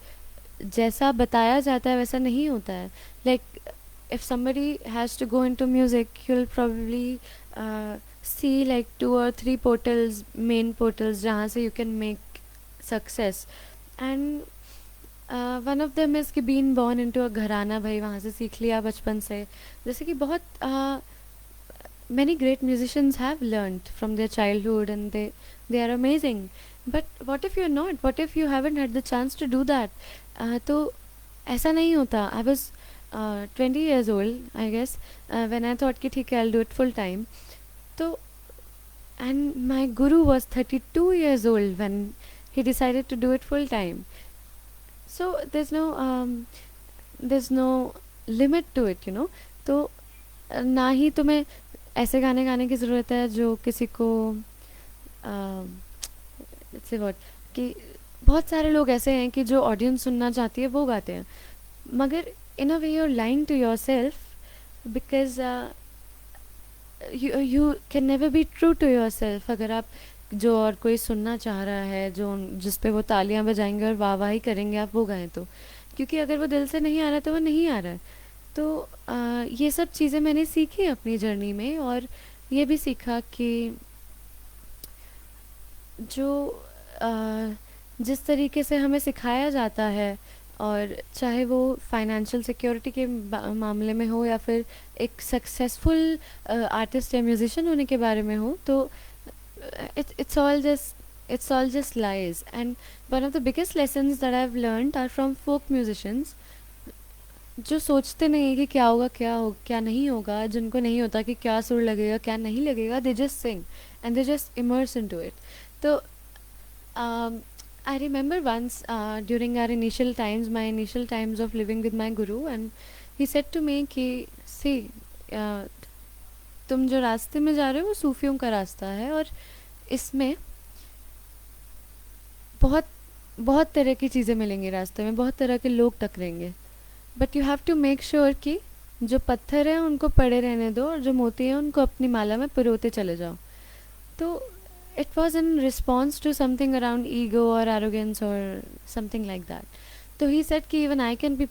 जैसा बताया जाता है वैसा नहीं होता है. Like if somebody has to go into music, you'll probably see like 2 or 3 portals, main portals जहाँ से you can make success. And one of them is कि being born into a घराना, भाई वहाँ से सीख लिया बचपन से. जैसे कि बहुत many great musicians have learned from their childhood and they are amazing. But what if you're not? What if you haven't had the chance to do that? तो ऐसा नहीं होता. I was 20 years old, I guess, when I thought कि ठीक है, I'll do it full time. तो and my guru was 32 years old when he decided to do it full time. So there's no limit to it, you know. तो ना ही तुम्हें ऐसे गाने गाने की ज़रूरत है जो किसी को से वर्ड कि बहुत सारे लोग ऐसे हैं कि जो ऑडियंस सुनना चाहती है वो गाते हैं, मगर in a way you are lying to yourself, because you can never be true to yourself. अगर आप जो और कोई सुनना चाह रहा है, जो जिस पे वो तालियां बजाएंगे और वाह वाह ही करेंगे, आप वो गाएं तो, क्योंकि अगर वो दिल से नहीं आ रहा तो वो नहीं आ रहा है. तो ये सब चीज़ें मैंने सीखी अपनी जर्नी में, और ये भी सीखा कि जो जिस तरीके से हमें सिखाया जाता है, और चाहे वो फाइनेंशियल सिक्योरिटी के मामले में हो या फिर एक सक्सेसफुल आर्टिस्ट या म्यूजिशियन होने के बारे में हो, तो it's all just lies. And one of the biggest lessons that I've learned are from folk musicians, जो सोचते नहीं कि क्या होगा, क्या नहीं होगा, जिनको नहीं होता कि क्या सुर लगेगा क्या नहीं लगेगा. They just sing and they just immerse into it. तो I remember once during our initial times, my initial times of living with my guru, and he said to me कि see, तुम जो रास्ते में जा रहे हो वो सूफियों का रास्ता है, और इसमें बहुत बहुत तरह की चीज़ें मिलेंगी रास्ते में, बहुत तरह के लोग टकरेंगे, but you have to make sure कि जो पत्थर हैं उनको पड़े रहने दो और जो मोती हैं उनको अपनी माला में पिरोते चले जाओ. तो it was in response to something around ego or arrogance or something like that. So he said कि even I can be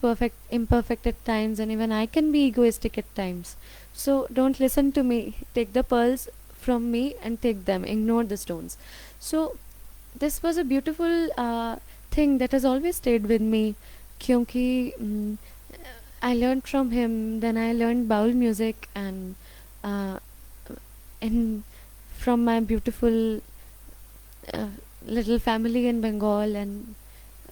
imperfect at times, and even I can be egoistic at times. So don't listen to me. Take the pearls from me and take them. Ignore the stones. So this was a beautiful thing that has always stayed with me. क्योंकि I learned from him. Then I learned baul music and from my beautiful little family in Bengal, and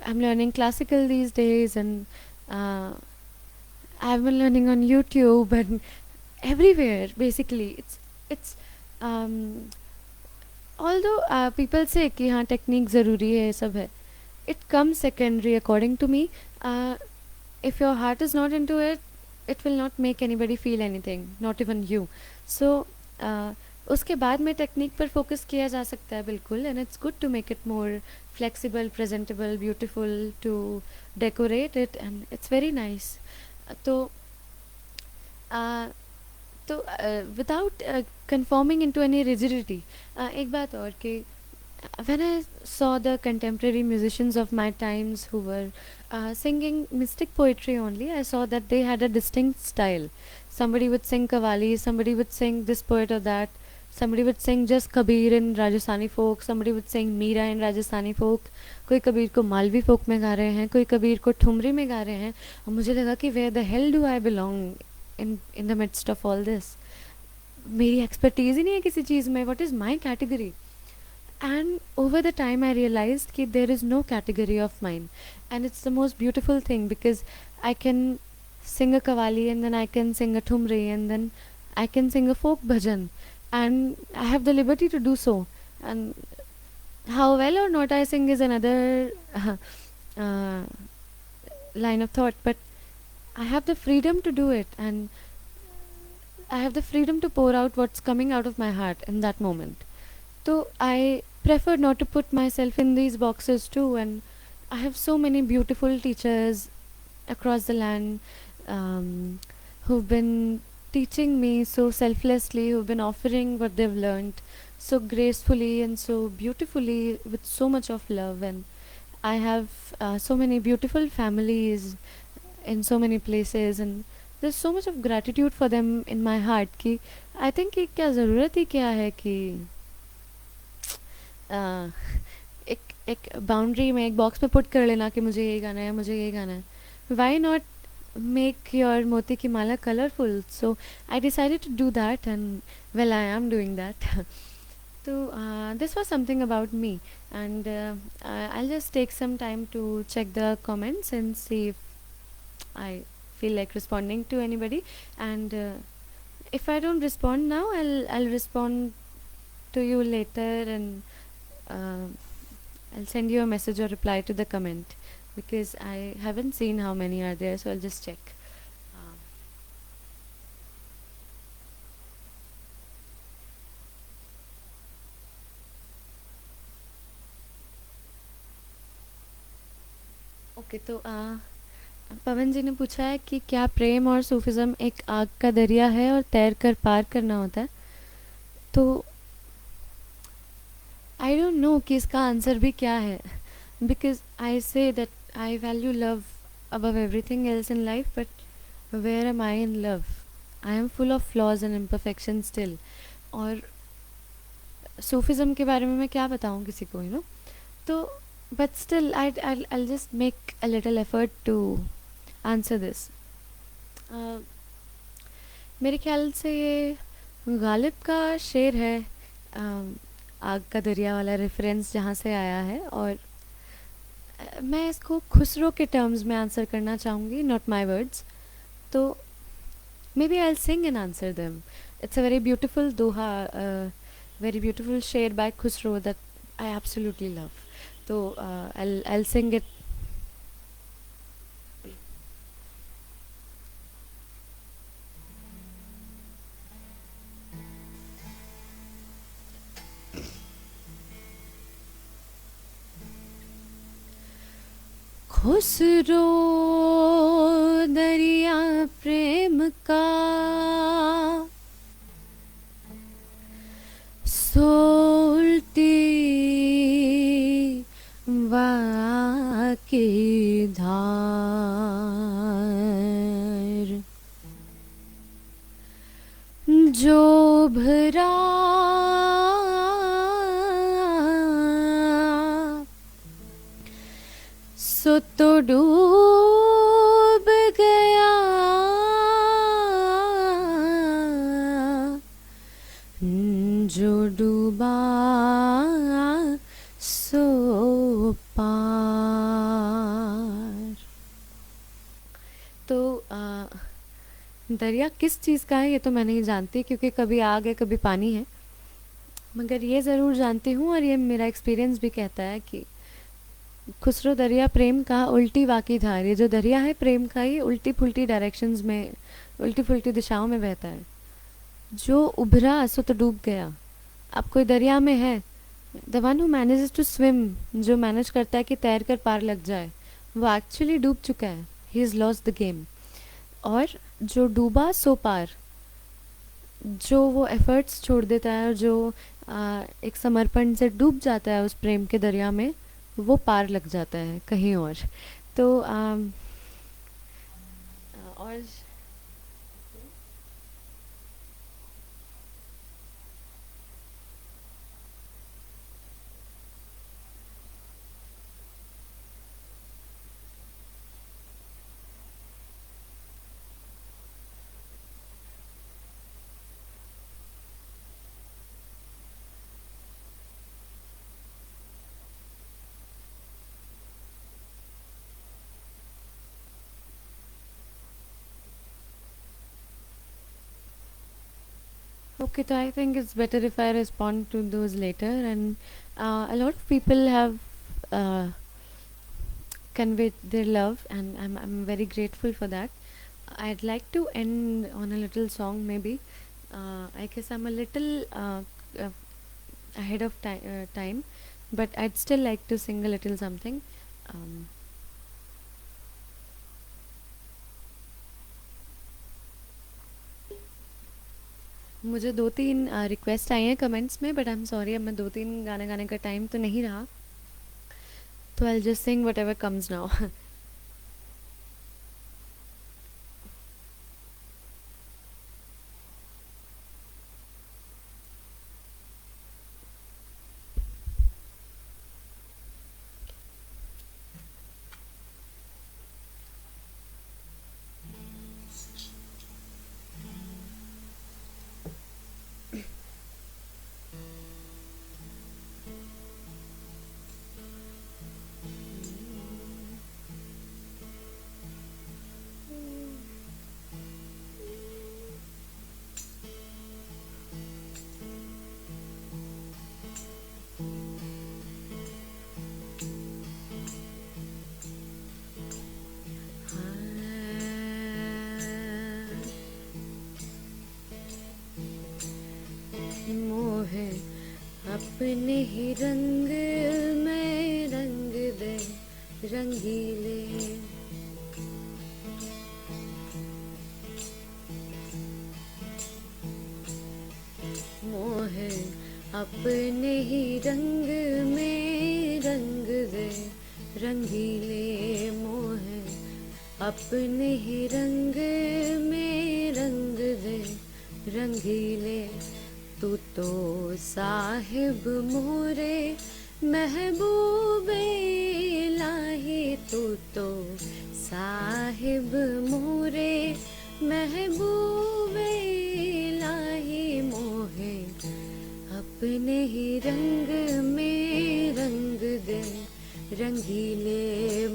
I'm learning classical these days, and I've been learning on YouTube and everywhere. Basically, it's um, although people say कि हाँ technique ज़रूरी है, ये सब है, it comes secondary according to me. uh, if your heart is not into it, it will not make anybody feel anything, not even you. So उसके बाद में टेक्निक पर फोकस किया जा सकता है बिल्कुल, and it's good to make it more flexible, presentable, beautiful, to decorate it, and it's very nice. तो uh, तो without conforming into any rigidity. एक बात और कि when I saw the contemporary musicians of my times who were singing mystic poetry only, I saw that they had a distinct style. Somebody would sing Qawwali, somebody would sing this poet or that, somebody would sing just Kabir in Rajasthani folk, somebody would sing Meera in Rajasthani folk. कोई कबीर को Malvi folk में गा रहे हैं, कोई कबीर को ठुमरी में गा रहे हैं, और मुझे लगा कि where the hell do I belong in the midst of all this. मेरी एक्सपर्टीज़ ही नहीं है किसी चीज़ में. What is my category? And over the time I realized that there is no category of mine, and it's the most beautiful thing, because I can sing a Qawwali, and then I can sing a Thumri, and then I can sing a folk bhajan, and I have the liberty to do so. And how well or not I sing is another uh, line of thought, but I have the freedom to do it, and I have the freedom to pour out what's coming out of my heart in that moment. So I prefer not to put myself in these boxes too, and I have so many beautiful teachers across the land um, who've been teaching me so selflessly, who've been offering what they've learned so gracefully and so beautifully with so much of love. And I have so many beautiful families in so many places, and there's so much of gratitude for them in my heart कि I think कि क्या ज़रूरत ही क्या है कि एक boundary में, एक बॉक्स में पुट कर लेना कि मुझे ये गाना है, मुझे ये गाना है. Why not make your moti ki mala colorful? So I decided to do that, and well, I am doing that. So this was something about me, and I'll just take some time to check the comments and see if I feel like responding to anybody. And if I don't respond now, I'll respond to you later, and I'll send you a message or reply to the comment, because I haven't seen how many are there, so I'll just check. Okay, तो पवन जी ने पूछा है कि क्या प्रेम और Sufism एक आग का दरिया है और तैर कर पार करना होता है. तो आई डोंट नो कि इसका आंसर भी क्या है, because I say that I value love above everything else in life, but where am I in love? I am full of flaws and imperfections still. और सूफिज्म के बारे में मैं क्या बताऊँ किसी को, तो but still I'll just make a little effort to answer this. मेरे ख्याल से ये गालिब का शेर है, आग का दरिया वाला रेफरेंस जहाँ से आया है, और मैं इसको खुसरो के टर्म्स में आंसर करना चाहूँगी, नॉट माई वर्ड्स. तो maybe I sing and answer them. It's a very beautiful doha, very beautiful sher by Khusro that I absolutely love. तो I'll sing it. खुसरो दरिया प्रेम का सोलती वाकी धार, जो भरा सो तो डूब गया, जो डूबा सो पार. तो दरिया किस चीज़ का है ये तो मैं नहीं जानती, क्योंकि कभी आग है कभी पानी है। मगर ये ज़रूर जानती हूँ, और ये मेरा एक्सपीरियंस भी कहता है कि खुसरो दरिया प्रेम का उल्टी वाकी धार, ये जो दरिया है प्रेम का, ये उल्टी पुल्टी डायरेक्शंस में, उल्टी पुल्टी दिशाओं में बहता है। जो उभरा सो तो डूब गया। अब कोई दरिया में है, the one who manages to swim, जो मैनेज करता है कि तैर कर पार लग जाए, वो एक्चुअली डूब चुका है, he is lost the game. और जो डूबा सो पार, जो वो एफर्ट्स छोड़ देता है और जो एक समर्पण से डूब जाता है उस प्रेम के दरिया में, वो पार लग जाता है कहीं और। तो और okay, so I think it's better if I respond to those later. And a lot of people have uh, conveyed their love, and I'm very grateful for that. I'd like to end on a little song, maybe. I guess I'm a little uh, ahead of time, but I'd still like to sing a little something. Um, मुझे 2-3 request आई हैं comments में, but I am sorry, अब मैं 2-3 गाने गाने का time तो नहीं रहा, तो I just sing what ever comes now. मोहे अपने ही रंग में रंग दे रंगीले, मोहे अपने ही रंग में रंग दे रंगीले, मोहे अपने ही रंग में रंग दे रंगीले। तू तो साहिब मोरे महबूबे इलाही, तू तो साहिब मोरे महबूबे इलाही, मोहे अपने ही रंग में रंग दे रंगीले,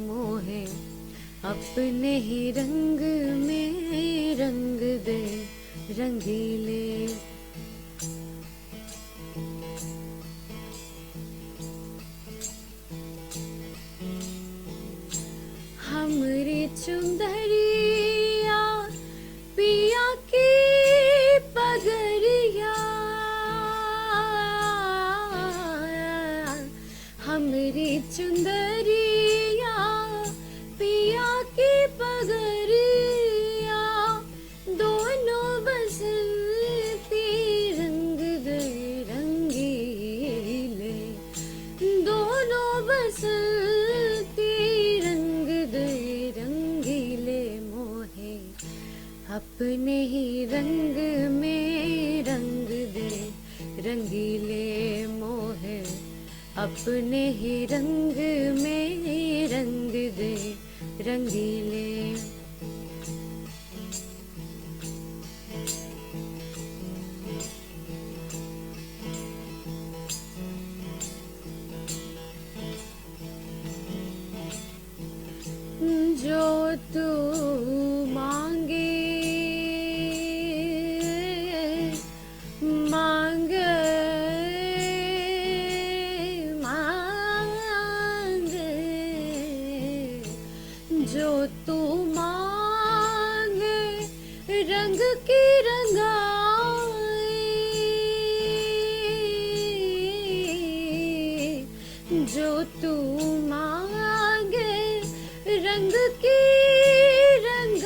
मोहे अपने ही रंग में रंग दे रंगीले। हमरी चुंदरिया पिया की पगरिया, हमरी चुंदरिया पिया की पगरिया, दोनों बसंती रंग दे रंगीले, दोनों बसंती रंग दे रंगीले, मोहे अपने ही रंग में रंग दे रंगीले, मोहे अपने ही रंग में रंग दे रंगीले। जो तू तू मांगे रंग की रंगाई, जो तू मांगे रंग की रंगाई,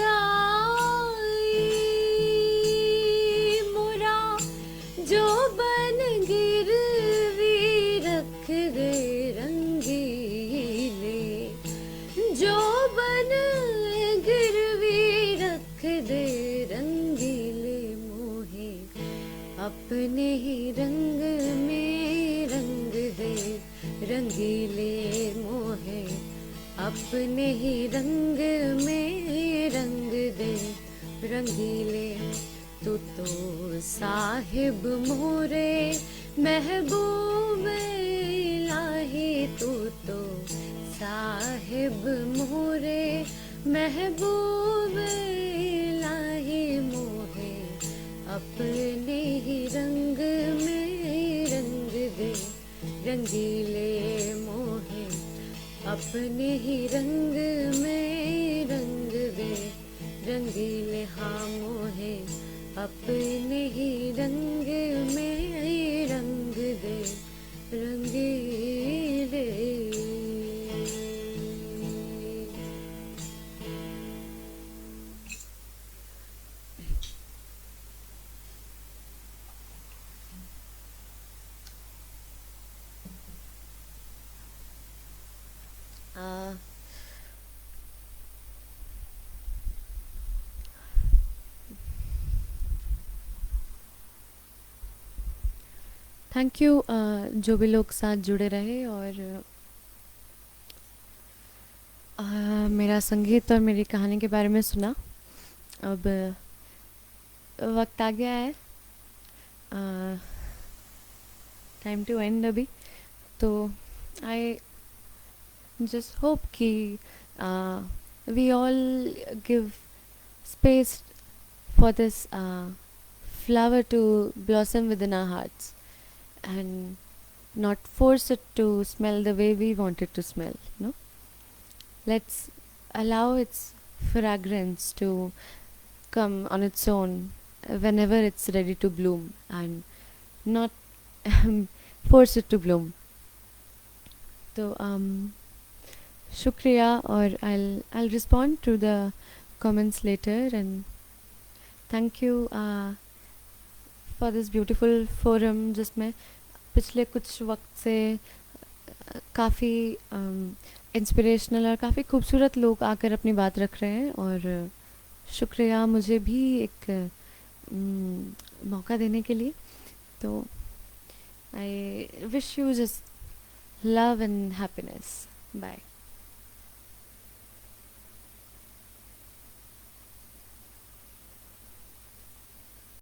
मोरा जो बन गिरवी रख गए रंगीले, जो बन गिरवी रख दे रंगीले, मोहे अपने ही रंग में रंग दे रंगीले, मोहे अपने ही रंग में रंग दे रंगीले। तू तो साहिब मोरे महबूब इलाही, तू तो साहिब मोरे महबूब इलाही, मोहे अपने ही रंग में रंग दे रंगीले, मोहे अपने ही रंग में रंग दे रंगीले। हाँ मोहे अपने ही रंग में रंग दे रंगीले। थैंक यू जो भी लोग साथ जुड़े रहे और मेरा संगीत और मेरी कहानी के बारे में सुना। अब वक्त आ गया है टाइम टू एंड अभी, तो आई जस्ट होप कि we all give space for this flower to blossom within our hearts and not force it to smell the way we want it to smell, you know. Let's allow its fragrance to come on its own whenever it's ready to bloom and not force it to bloom. So shukriya, or I'll respond to the comments later, and thank you for this beautiful forum, जिसमें पिछले कुछ वक्त से काफ़ी inspirational और काफ़ी खूबसूरत लोग आकर अपनी बात रख रहे हैं। और शुक्रिया मुझे भी एक मौका देने के लिए। तो I wish you just love and happiness. Bye.